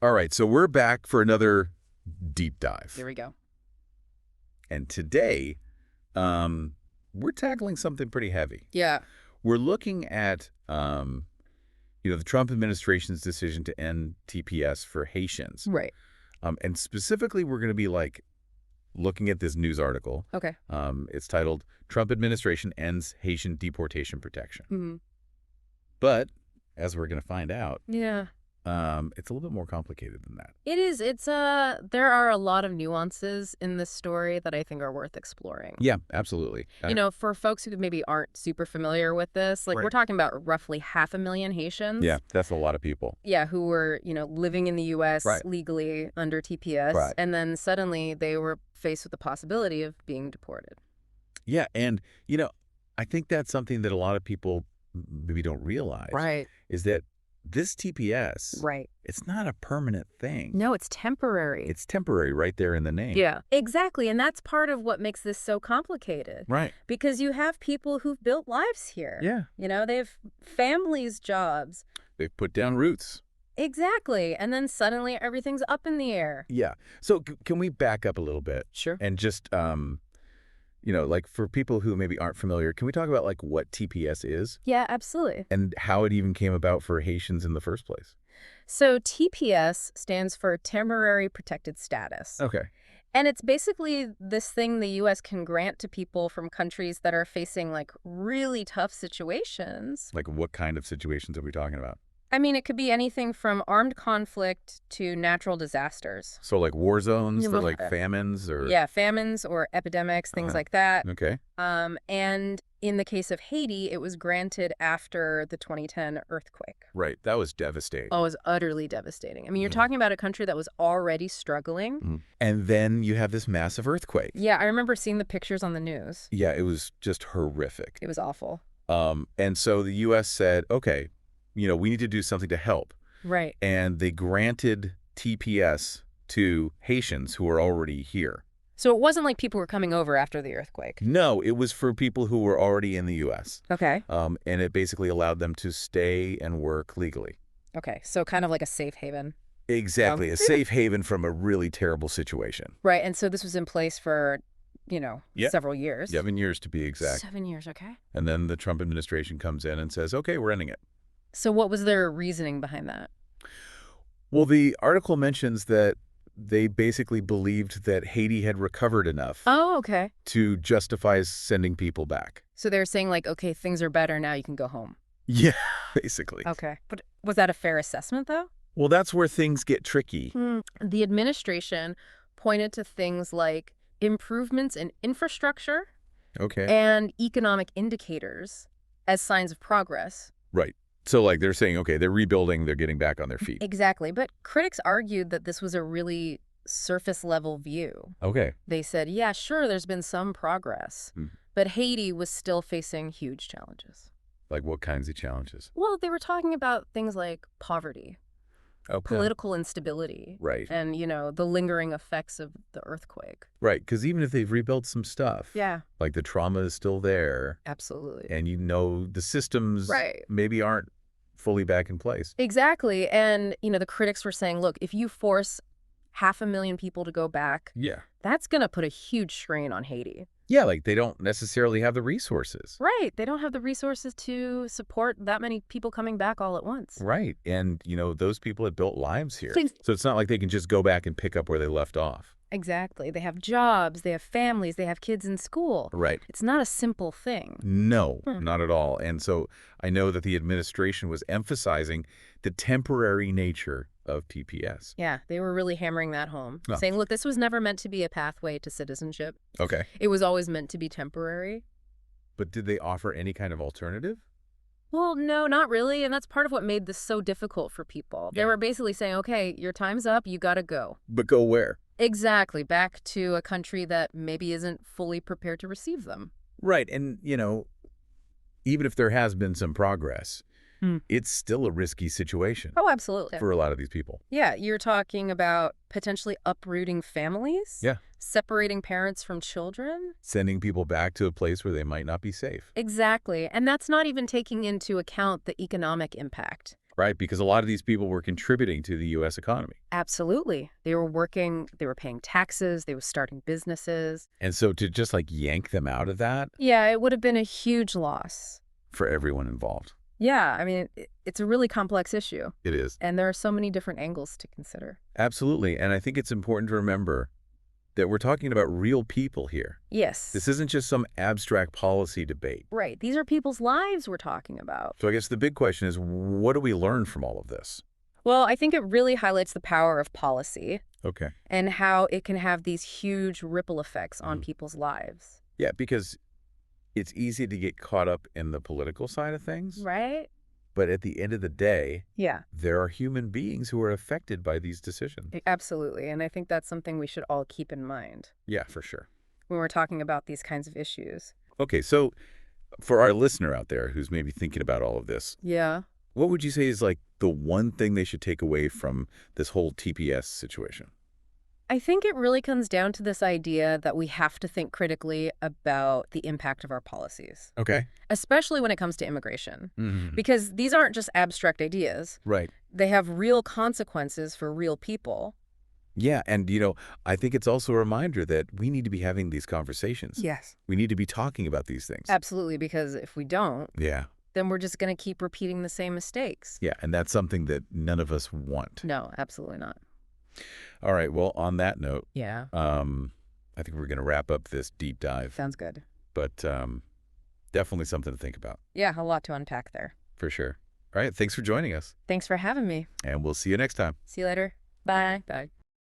All right, so we're back for another deep dive. Here we go. And today, we're tackling something pretty heavy. Yeah. We're looking at, the Trump administration's decision to end TPS for Haitians. Right. And specifically, we're going to be looking at this news article. Okay. It's titled, Trump Administration Ends Haitian Deportation Protection. Mm-hmm. But, as we're going to find out, Yeah. it's a little bit more complicated than that. It is. There are a lot of nuances in this story that I think are worth exploring. Yeah, absolutely. For folks who maybe aren't super familiar with this, Right. we're talking about roughly 500,000 Haitians. Yeah, that's a lot of people. Yeah, who were, living in the U.S. Right. legally under TPS. Right. And then suddenly they were faced with the possibility of being deported. Yeah, and, I think that's something that a lot of people maybe don't realize. Right. Is that this TPS, Right. it's not a permanent thing. No, it's temporary. It's temporary right there in the name. Yeah, exactly. And that's part of what makes this so complicated. Right. Because you have people who've built lives here. Yeah. They have families, jobs. They've put down roots. Exactly. And then suddenly everything's up in the air. Yeah. So can we back up a little bit? Sure. And just, for people who maybe aren't familiar, can we talk about what TPS is? Yeah, absolutely. And how it even came about for Haitians in the first place? So TPS stands for Temporary Protected Status. Okay. And it's basically this thing the U.S. can grant to people from countries that are facing really tough situations. What kind of situations are we talking about? I mean, it could be anything from armed conflict to natural disasters. So war zones Yeah, for famines or? Yeah, famines or epidemics, things like that. Okay. And in the case of Haiti, it was granted after the 2010 earthquake. Right. That was devastating. Oh, it was utterly devastating. I mean, you're talking about a country that was already struggling. Mm. And then you have this massive earthquake. Yeah, I remember seeing the pictures on the news. Yeah, it was just horrific. It was awful. And so the U.S. said, okay, we need to do something to help. Right. And they granted TPS to Haitians who were already here. So it wasn't like people were coming over after the earthquake. No, it was for people who were already in the U.S. Okay. And it basically allowed them to stay and work legally. Okay, so kind of like a safe haven. Exactly, a safe haven from a really terrible situation. Right, and so this was in place for, several years. 7 years to be exact. 7 years, okay. And then the Trump administration comes in and says, okay, we're ending it. So what was their reasoning behind that? Well, the article mentions that they basically believed that Haiti had recovered enough to justify sending people back. So they're saying okay, things are better now, you can go home. Yeah, basically. Okay. But was that a fair assessment, though? Well, that's where things get tricky. The administration pointed to things like improvements in infrastructure and economic indicators as signs of progress. Right. So they're saying, okay, they're rebuilding, they're getting back on their feet. Exactly. But critics argued that this was a really surface level view. Okay. They said, yeah, sure, there's been some progress, but Haiti was still facing huge challenges. Like what kinds of challenges? Well, they were talking about things like poverty, political instability, right, and, the lingering effects of the earthquake. Right, because even if they've rebuilt some stuff, the trauma is still there. Absolutely. And the systems maybe aren't fully back in place. Exactly. And, the critics were saying, look, if you force 500,000 people to go back, that's going to put a huge strain on Haiti. Yeah, they don't necessarily have the resources. Right. They don't have the resources to support that many people coming back all at once. Right. And, those people had built lives here. So it's not like they can just go back and pick up where they left off. Exactly. They have jobs, they have families, they have kids in school. Right. It's not a simple thing. No, not at all. And so I know that the administration was emphasizing the temporary nature of TPS. Yeah, they were really hammering that home, saying, look, this was never meant to be a pathway to citizenship. Okay. It was always meant to be temporary. But did they offer any kind of alternative? Well, no, not really. And that's part of what made this so difficult for people. They were basically saying, okay, your time's up, you got to go. But go where? Exactly. Back to a country that maybe isn't fully prepared to receive them. Right. And, even if there has been some progress, it's still a risky situation. Oh, absolutely. For a lot of these people. Yeah. You're talking about potentially uprooting families. Yeah. Separating parents from children. Sending people back to a place where they might not be safe. Exactly. And that's not even taking into account the economic impact. Right, because a lot of these people were contributing to the U.S. economy. Absolutely. They were working, they were paying taxes, they were starting businesses. And so to just like yank them out of that Yeah, it would have been a huge loss. for everyone involved. Yeah, I mean, it's a really complex issue. It is. And there are so many different angles to consider. Absolutely. And I think it's important to remember that we're talking about real people here. Yes. This isn't just some abstract policy debate. Right. These are people's lives we're talking about. So I guess the big question is, what do we learn from all of this? Well, I think it really highlights the power of policy Okay. and how it can have these huge ripple effects on people's lives. Yeah, because it's easy to get caught up in the political side of things. Right? But at the end of the day, Yeah. there are human beings who are affected by these decisions. Absolutely. And I think that's something we should all keep in mind Yeah, for sure. when we're talking about these kinds of issues. Okay, so for our listener out there who's maybe thinking about all of this, Yeah. what would you say is like the one thing they should take away from this whole TPS situation? I think it really comes down to this idea that we have to think critically about the impact of our policies, Okay. especially when it comes to immigration, Mm-hmm. because these aren't just abstract ideas. Right. They have real consequences for real people. Yeah, and I think it's also a reminder that we need to be having these conversations. Yes. We need to be talking about these things. Absolutely, because if we don't, Yeah. then we're just going to keep repeating the same mistakes. Yeah, and that's something that none of us want. No, absolutely not. All right, well, on that note, Yeah. I think we're going to wrap up this deep dive. Sounds good. But definitely something to think about. Yeah, a lot to unpack there. For sure. All right, thanks for joining us. Thanks for having me. And we'll see you next time. See you later. Bye. Bye.